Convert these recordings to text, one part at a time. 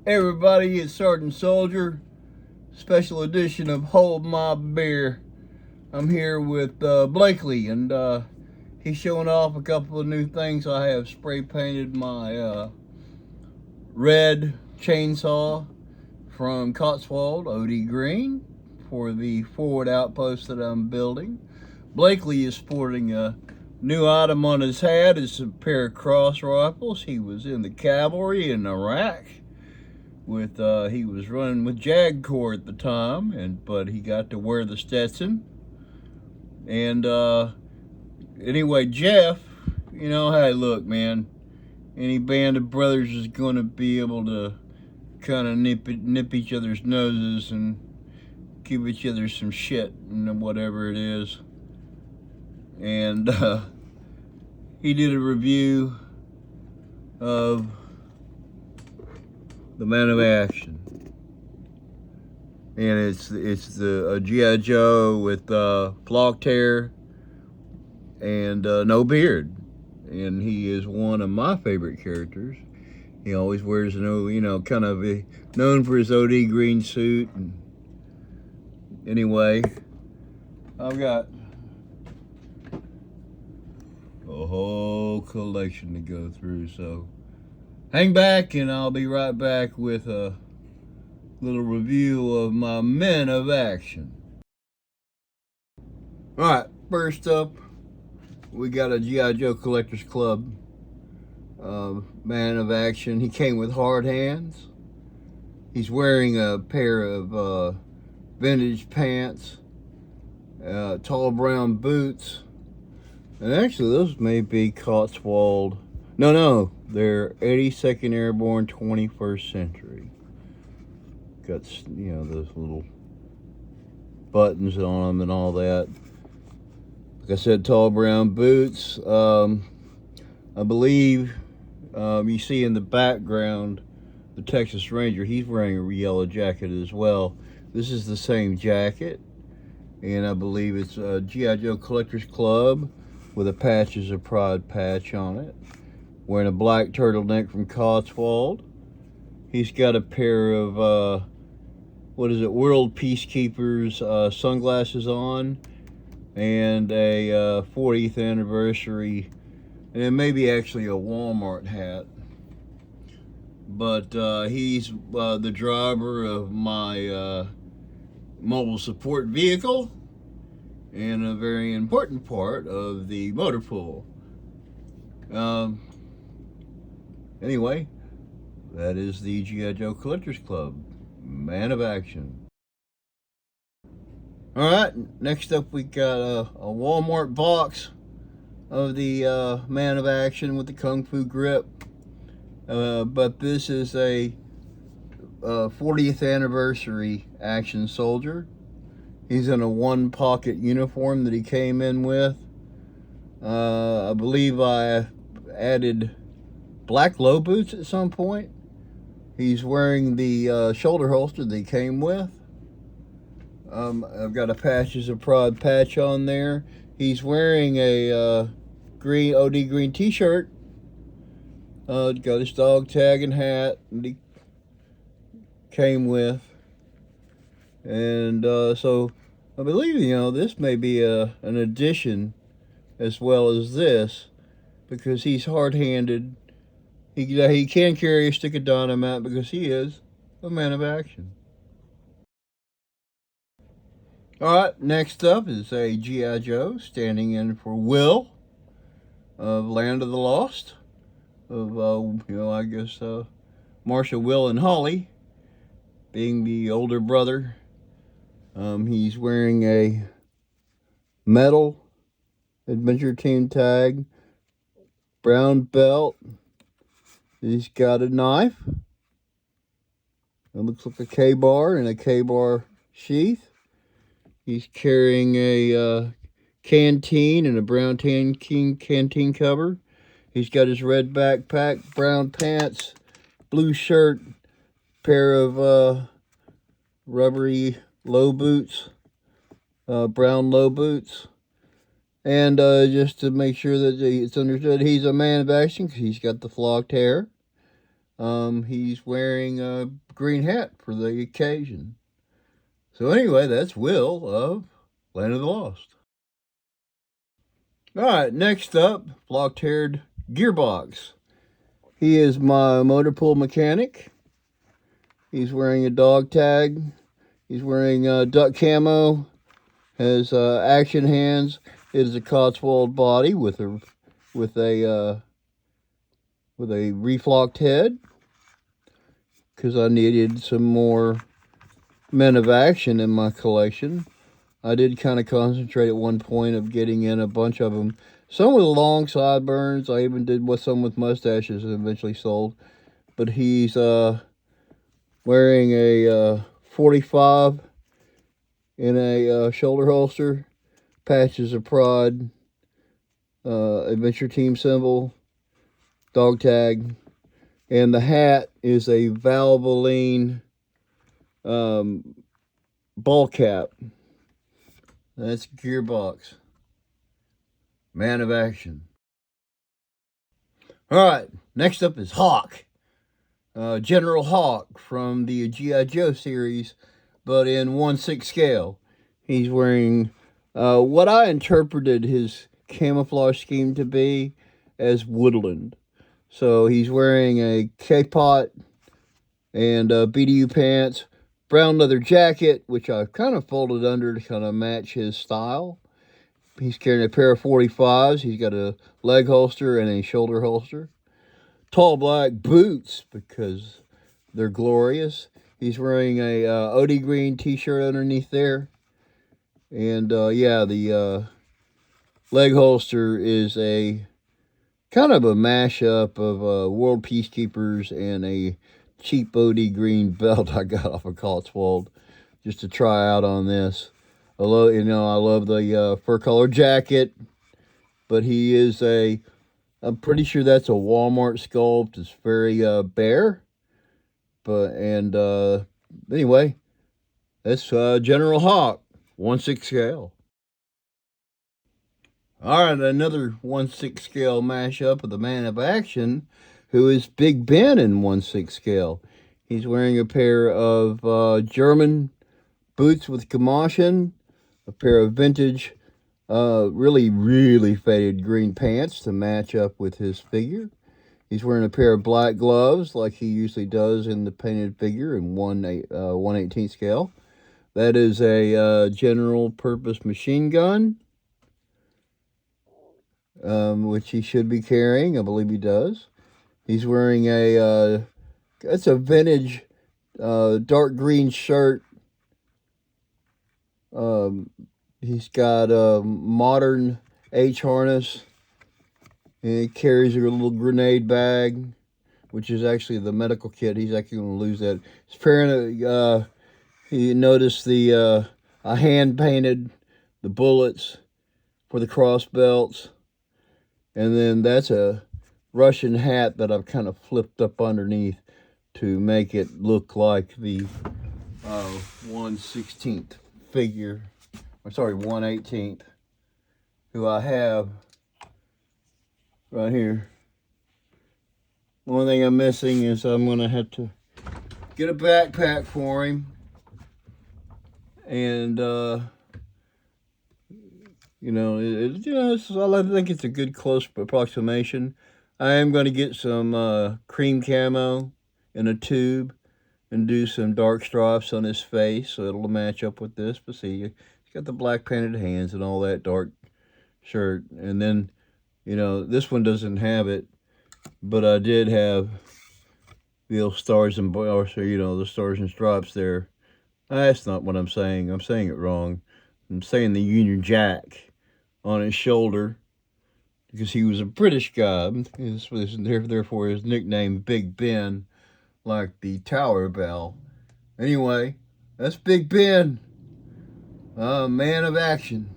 Hey everybody, it's Sergeant Soldier, special edition of Hold My Beer. I'm here with Blakely, and he's showing off a couple of new things. I have spray painted my red chainsaw from Cotswold OD Green for the forward outpost that I'm building. Blakely is sporting a new item on his hat. It's a pair of cross rifles. He was in the cavalry in Iraq. He was running with Jag Corps at the time, but he got to wear the Stetson. And anyway, Jeff, you know, hey, look, man, any band of brothers is going to be able to kind of nip each other's noses and give each other some shit and whatever it is. And he did a review of the Man of Action. And it's the G.I. Joe with flocked hair and no beard. And he is one of my favorite characters. He always wears kind of known for his OD green suit. And anyway, I've got a whole collection to go through, so hang back and I'll be right back with a little review of my Men of Action. Alright, first up, we got a G.I. Joe Collectors Club Man of Action. He came with hard hands. He's wearing a pair of vintage pants, tall brown boots, and actually those may be Cotswold. No, they're 82nd Airborne 21st Century. Got, those little buttons on them and all that. Like I said, tall brown boots. I believe you see in the background the Texas Ranger. He's wearing a yellow jacket as well. This is the same jacket, and I believe it's a G.I. Joe Collectors Club with a Patches of Pride patch on it. Wearing a black turtleneck from Cotswold. He's got a pair of World Peacekeepers sunglasses on, and a 40th anniversary, and it may be actually a Walmart hat. But he's the driver of my mobile support vehicle and a very important part of the motor pool. Anyway, that is the G.I. Joe Collectors Club Man of Action. Alright, next up we got a Walmart box of the Man of Action with the Kung Fu grip. But this is a 40th anniversary action soldier. He's in a one pocket uniform that he came in with. I believe I added black low boots at some point. He's wearing the shoulder holster that he came with. I've got a Patches of Pride patch on there. He's wearing a green OD green t-shirt. Got his dog tag and hat that he came with. And so I believe, this may be an addition as well as this, because he's hard-handed. He can carry a stick of dynamite because he is a Man of Action. Alright, next up is a G.I. Joe standing in for Will of Land of the Lost, of, Marshall, Will, and Holly, being the older brother. He's wearing a metal Adventure Team tag, brown belt. He's got a knife. It looks like a K-bar and a K-bar sheath. He's carrying a canteen and a brown canteen cover. He's got his red backpack, brown pants, blue shirt, pair of rubbery low boots, brown low boots. And just to make sure that it's understood, he's a Man of Action because he's got the flocked hair. He's wearing a green hat for the occasion. So anyway, that's Will of Land of the Lost. All right, next up, flock-haired Gearbox. He is my motor pool mechanic. He's wearing a dog tag. He's wearing duck camo. Has action hands. It is a Cotswold body with a reflocked head, because I needed some more men of action in my collection. I did kind of concentrate at one point of getting in a bunch of them. Some with long sideburns. I even did some with mustaches and eventually sold. But he's wearing a 45 in a shoulder holster, patches of pride, adventure team symbol, dog tag, and the hat is a Valvoline ball cap. That's Gearbox. Man of action. All right, next up is Hawk. General Hawk from the G.I. Joe series, but in 1/6 scale. He's wearing what I interpreted his camouflage scheme to be as woodland. So he's wearing a K-pot and BDU pants, brown leather jacket, which I've kind of folded under to kind of match his style. He's carrying a pair of 45s. He's got a leg holster and a shoulder holster. Tall black boots, because they're glorious. He's wearing a OD green t-shirt underneath there. And the leg holster is a kind of a mashup of World Peacekeepers and a cheap OD green belt I got off of Cotswold just to try out on this. I love the fur collar jacket, but he is I'm pretty sure that's a Walmart sculpt. It's very bare, anyway, that's General Hawk, 1/6 scale. All right, another 1/6 scale mashup of the man of action, who is Big Ben in 1/6 scale. He's wearing a pair of German boots with Gamaschen, a pair of vintage, really, really faded green pants to match up with his figure. He's wearing a pair of black gloves like he usually does in the painted figure in 1/18 scale. That is a general purpose machine gun, which he should be carrying. I believe he does. He's wearing it's a vintage dark green shirt. He's got a modern H harness, and he carries a little grenade bag, which is actually the medical kit. He's actually going to lose that. He's wearing he noticed I hand painted the bullets for the cross belts, and then that's a Russian hat that I've kind of flipped up underneath to make it look like the 1/16th figure. I'm sorry, 1/18th, who I have right here. One thing I'm missing is I'm going to have to get a backpack for him. And, I think it's a good close approximation. I am going to get some cream camo in a tube and do some dark stripes on his face, so it'll match up with this. But see, he's got the black painted hands and all that dark shirt. And then, this one doesn't have it, but I did have the stars and bars, the stars and stripes there. That's not what I'm saying. I'm saying it wrong. I'm saying the Union Jack on his shoulder, because he was a British guy. Therefore, his nickname Big Ben, like the Tower Bell. Anyway, that's Big Ben, man of action.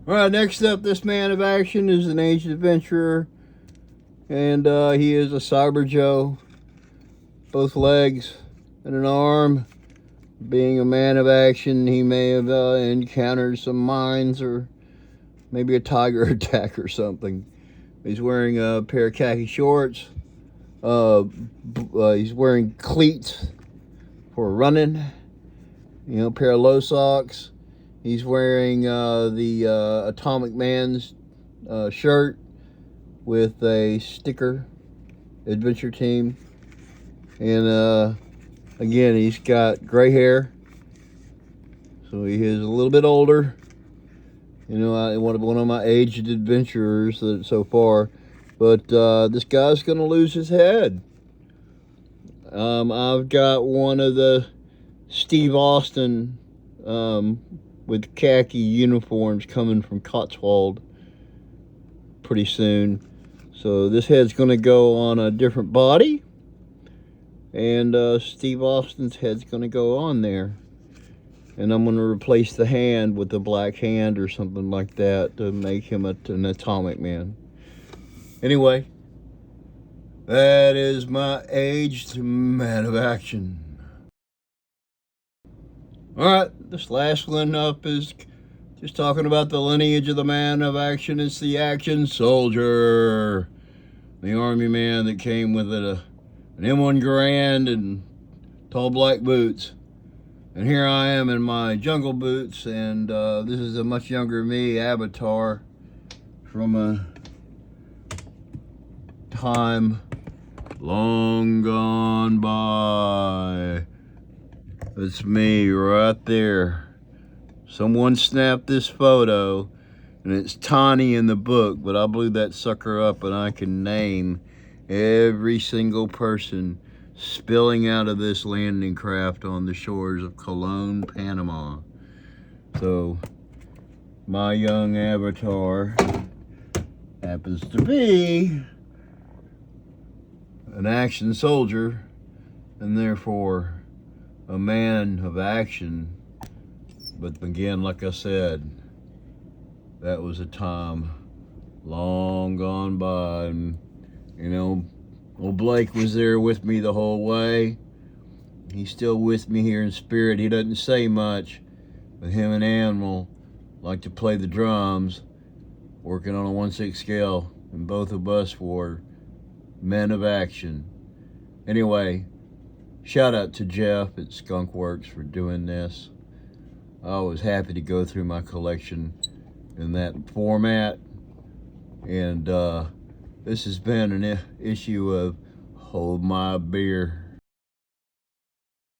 All right, next up, this man of action is an aged adventurer, and he is a Cyber Joe, both legs and an arm. Being a man of action, he may have encountered some mines or maybe a tiger attack or something. He's wearing a pair of khaki shorts. He's wearing cleats for running. You know, pair of low socks. He's wearing the Atomic Man's shirt with a sticker, Adventure Team. And again, he's got gray hair, so he is a little bit older. You know, one of my aged adventurers so far. But this guy's going to lose his head. I've got one of the Steve Austin with khaki uniforms coming from Cotswold pretty soon. So this head's going to go on a different body. And Steve Austin's head's going to go on there. And I'm going to replace the hand with a black hand or something like that to make him an Atomic Man. Anyway, that is my aged man of action. Alright, this last one up is just talking about the lineage of the man of action. It's the action soldier. The army man that came with an M1 Garand and tall black boots. And here I am in my jungle boots, and this is a much younger me avatar from a time long gone by. That's me right there. Someone snapped this photo, and it's tiny in the book, but I blew that sucker up and I can name every single person spilling out of this landing craft on the shores of Cologne, Panama. So my young avatar happens to be an action soldier, and therefore a man of action. But again, like I said, that was a time long gone by. And you know, old Blake was there with me the whole way. He's still with me here in spirit. He doesn't say much, but him and Animal like to play the drums, working on a 1/6 scale, and both of us were men of action. Anyway, shout out to Jeff at Skunk Works for doing this. I was happy to go through my collection in that format, and this has been an issue of Hold My Beer.